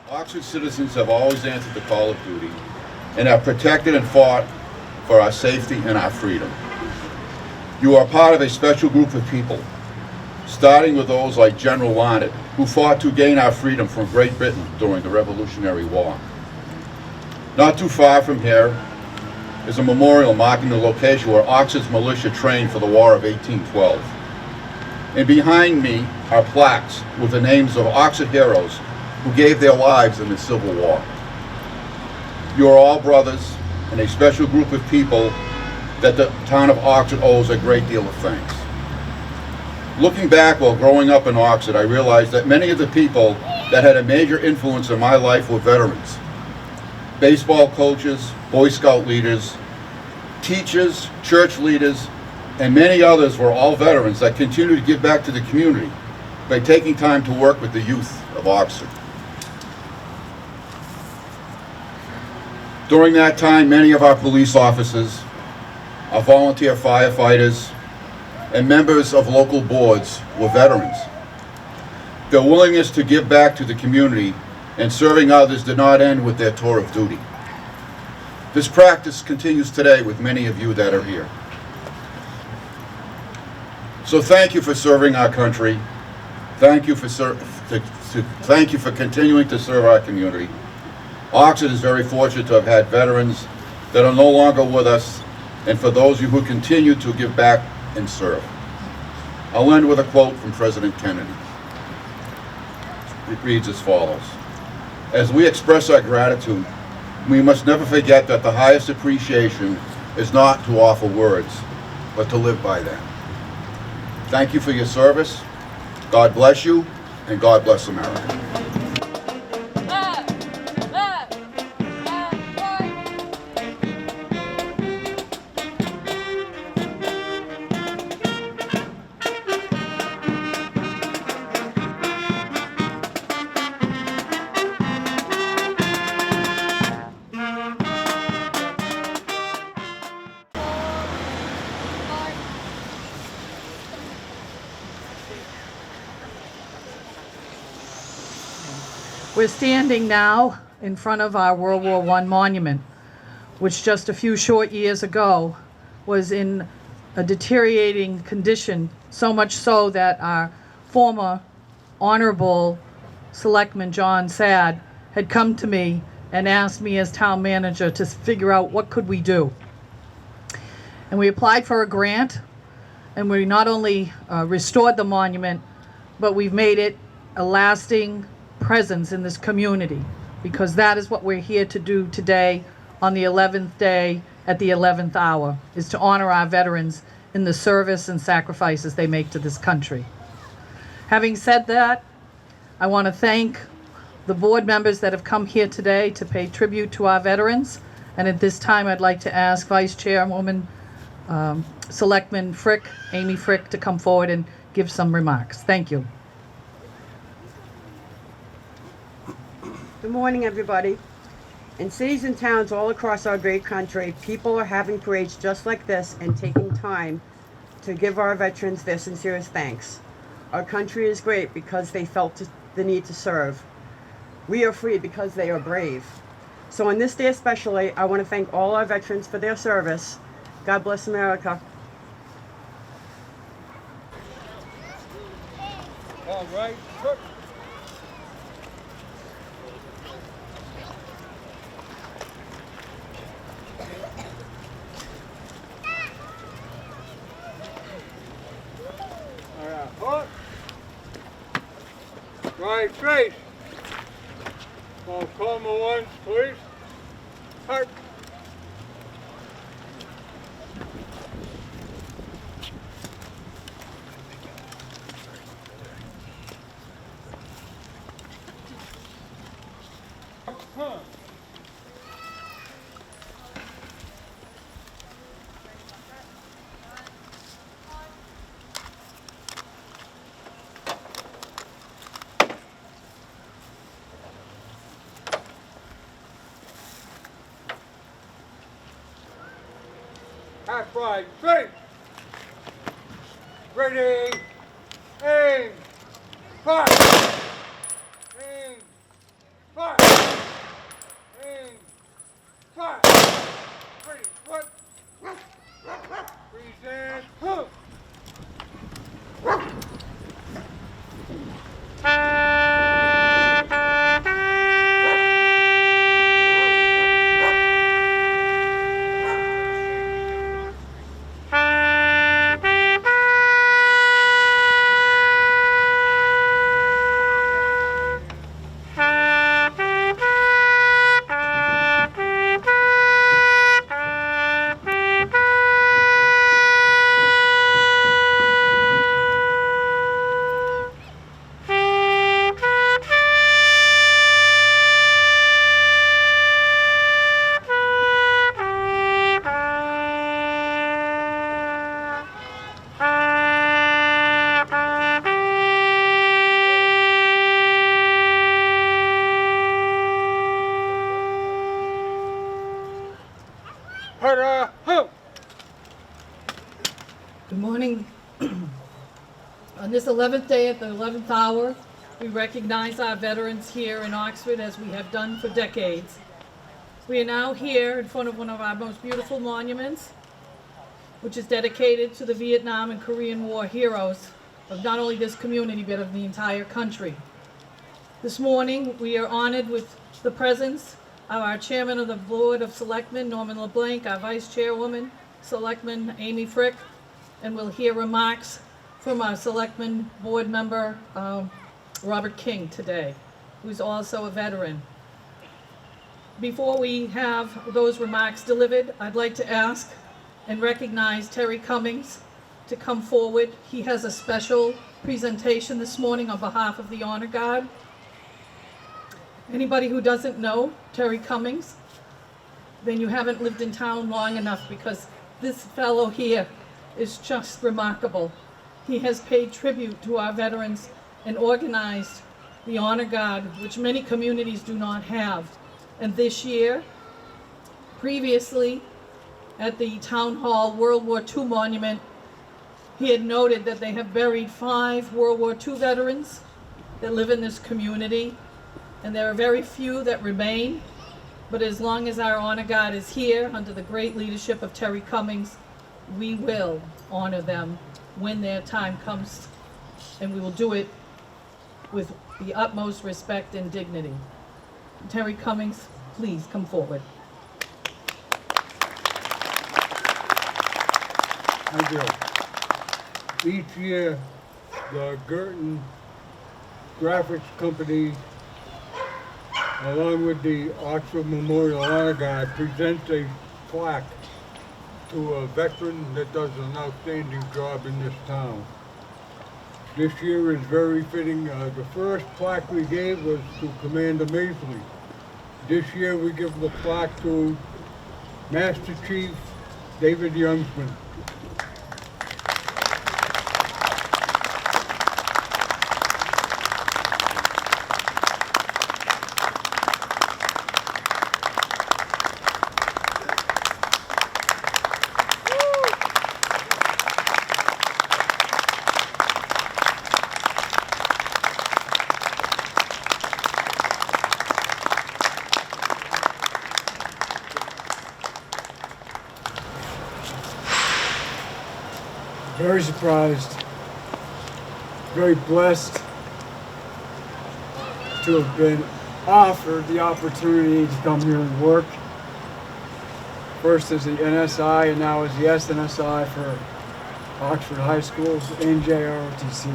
Oxford citizens have always answered the call of duty and have protected and fought for our safety and our freedom. You are part of a special group of people, starting with those like General Larned, who fought to gain our freedom from Great Britain during the Revolutionary War. Not too far from here is a memorial marking the location where Oxford's militia trained for the War of 1812. And behind me are plaques with the names of Oxford heroes who gave their lives in the Civil War. You are all brothers and a special group of people that the town of Oxford owes a great deal of thanks. Looking back while growing up in Oxford, I realized that many of the people that had a major influence in my life were veterans. Baseball coaches, Boy Scout leaders, teachers, church leaders, and many others were all veterans that continue to give back to the community by taking time to work with the youth of Oxford. During that time, many of our police officers, our volunteer firefighters, and members of local boards were veterans. Their willingness to give back to the community and serving others did not end with their tour of duty. This practice continues today with many of you that are here. So thank you for serving our country. Thank you for thank you for continuing to serve our community. Oxford is very fortunate to have had veterans that are no longer with us, and for those of you who continue to give back and serve. I'll end with a quote from President Kennedy. It reads as follows: "As we express our gratitude, we must never forget that the highest appreciation is not to offer words, but to live by them." Thank you for your service. God bless you, and God bless America. We're standing now in front of our World War I monument, which just a few short years ago was in a deteriorating condition, so much so that our former Honorable Selectman John Sadd had come to me and asked me as town manager to figure out what could we do. And we applied for a grant, and we not only restored the monument, but we've made it a lasting presence in this community, because that is what we're here to do today on the 11th day at the 11th hour, is to honor our veterans in the service and sacrifices they make to this country. Having said that, I want to thank the board members that have come here today to pay tribute to our veterans, and at this time I'd like to ask Vice Chairwoman Selectman Frick, Amy Frick, to come forward and give some remarks. Thank you. Good morning, everybody. In cities and towns all across our great country, people are having parades just like this and taking time to give our veterans their sincerest thanks. Our country is great because they felt the need to serve. We are free because they are brave. So on this day especially, I want to thank all our veterans for their service. God bless America. All right. Right, straight. Call me once, please. Heart. Half right, straight. Ready, aim, fire. Aim, five. And five. Ready, foot. Freeze and hook. Hurrah, hook. Good morning. On this 11th day at the 11th hour, we recognize our veterans here in Oxford as we have done for decades. We are now here in front of one of our most beautiful monuments, which is dedicated to the Vietnam and Korean War heroes of not only this community, but of the entire country. This morning, we are honored with the presence of our Chairman of the Board of Selectmen, Norman LeBlanc, our Vice Chairwoman, Selectman Amy Frick, and we'll hear remarks from our Selectman Board Member, Robert King today, who's also a veteran. Before we have those remarks delivered, I'd like to ask and recognize Terry Cummings to come forward. He has a special presentation this morning on behalf of the Honor Guard. Anybody who doesn't know Terry Cummings, then you haven't lived in town long enough, because this fellow here is just remarkable. He has paid tribute to our veterans and organized the Honor Guard, which many communities do not have. And this year, previously at the Town Hall World War II Monument, he had noted that they have buried 5 World War II veterans that live in this community. And there are very few that remain, but as long as our Honor Guard is here, under the great leadership of Terry Cummings, we will honor them when their time comes, and we will do it with the utmost respect and dignity. Terry Cummings, please come forward. Thank you. Each year, the Girton Graphics Company, along with the Oxford Memorial Honor Guard, presents a plaque to a veteran that does an outstanding job in this town. This year is very fitting. The first plaque we gave was to Commander Maisley. This year we give the plaque to Master Chief David Youngsman. Very surprised, very blessed to have been offered the opportunity to come here and work. First as the NSI and now as the SNSI for Oxford High Schools and JROTC.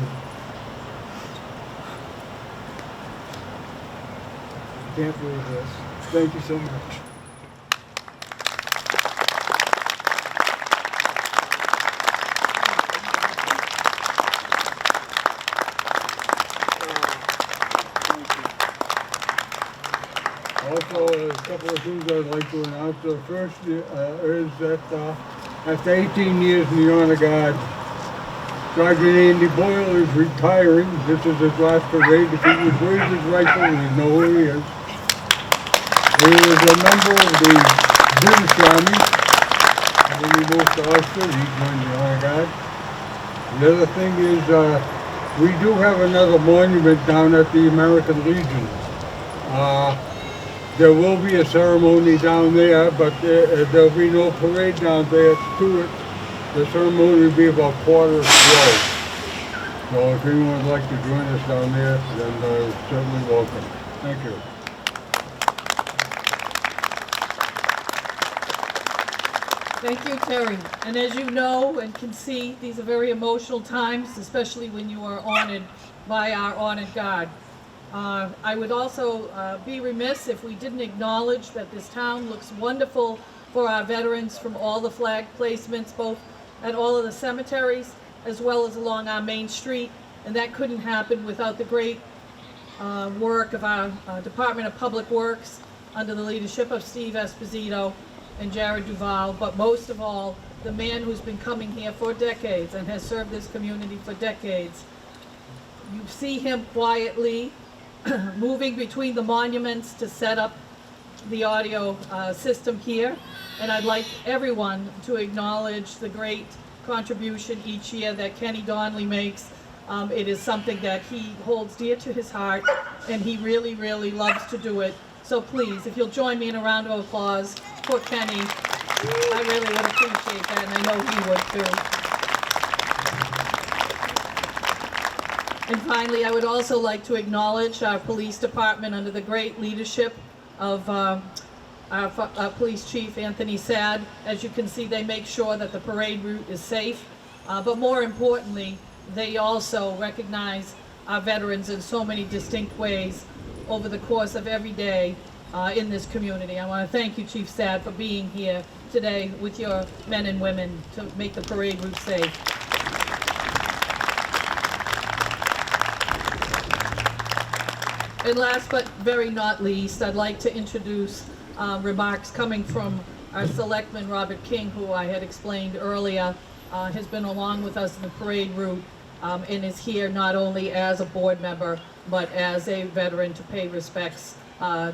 Can't believe this. Thank you so much. Also, a couple of things I'd like to announce. The first is that after 18 years in the Honor Guard, Sergeant Andy Boyle is retiring. This is his last parade. If he would raise his rifle, we know who he is. He was a member of the British Army. When he moved to Oxford, he joined the Honor Guard. The other thing is, we do have another monument down at the American Legion. There will be a ceremony down there, but there'll be no parade down there to it. The ceremony will be about 11:45. So if anyone would like to join us down there, then certainly welcome. Thank you. Thank you, Terry. And as you know and can see, these are very emotional times, especially when you are honored by our honored guard. I would also be remiss if we didn't acknowledge that this town looks wonderful for our veterans from all the flag placements, both at all of the cemeteries as well as along our main street. And that couldn't happen without the great work of our Department of Public Works under the leadership of Steve Esposito and Jared Duval, but most of all, the man who's been coming here for decades and has served this community for decades. You see him quietly moving between the monuments to set up the audio system here, and I'd like everyone to acknowledge the great contribution each year that Kenny Donnelly makes. It is something that he holds dear to his heart, and he really, really loves to do it. So please, if you'll join me in a round of applause for Kenny, I really would appreciate that, and I know he would too. And finally, I would also like to acknowledge our police department under the great leadership of our police chief, Anthony Sad. As you can see, they make sure that the parade route is safe, but more importantly, they also recognize our veterans in so many distinct ways over the course of every day in this community. I want to thank you, Chief Sad, for being here today with your men and women to make the parade route safe. And last but very not least, I'd like to introduce remarks coming from our selectman, Robert King, who I had explained earlier, has been along with us in the parade route and is here not only as a board member, but as a veteran to pay respects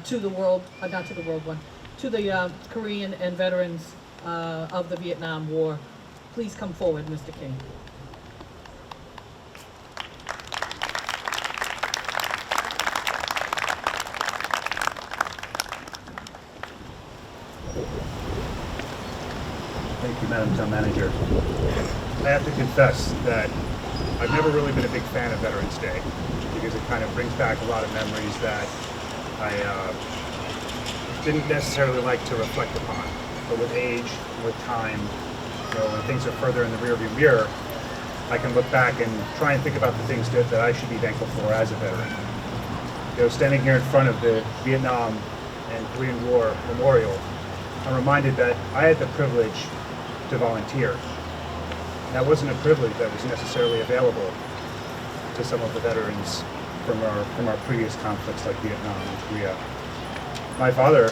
to the world, not to the world one, to the Korean and veterans of the Vietnam War. Please come forward, Mr. King. Thank you, Madam Town Manager. I have to confess that I've never really been a big fan of Veterans Day because it kind of brings back a lot of memories that I didn't necessarily like to reflect upon. But with age, with time, when things are further in the rearview mirror, I can look back and try and think about the things that I should be thankful for as a veteran. Standing here in front of the Vietnam and Korean War Memorial, I'm reminded that I had the privilege to volunteer. That wasn't a privilege that was necessarily available to some of the veterans from our previous conflicts like Vietnam and Korea. My father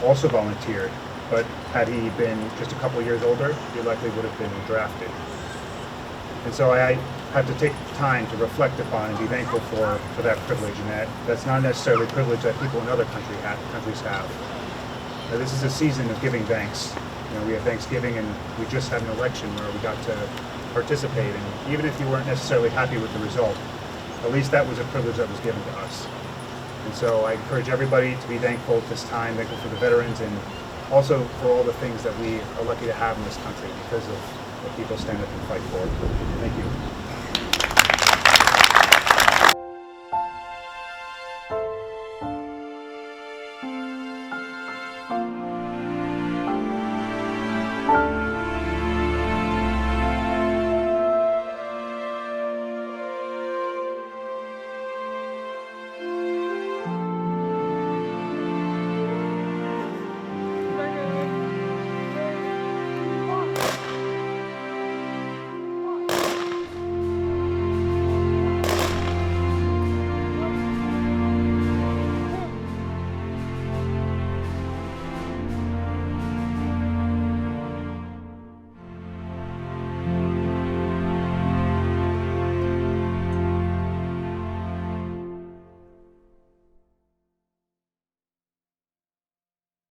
also volunteered, but had he been just a couple years older, he likely would have been drafted. And so I had to take time to reflect upon and be thankful for that privilege, and that's not necessarily a privilege that people in other countries have. Now, this is a season of giving thanks. We have Thanksgiving, and we just had an election where we got to participate, and even if you weren't necessarily happy with the result, at least that was a privilege that was given to us. And so I encourage everybody to be thankful at this time, thankful for the veterans, and also for all the things that we are lucky to have in this country because of what people stand up and fight for. Thank you.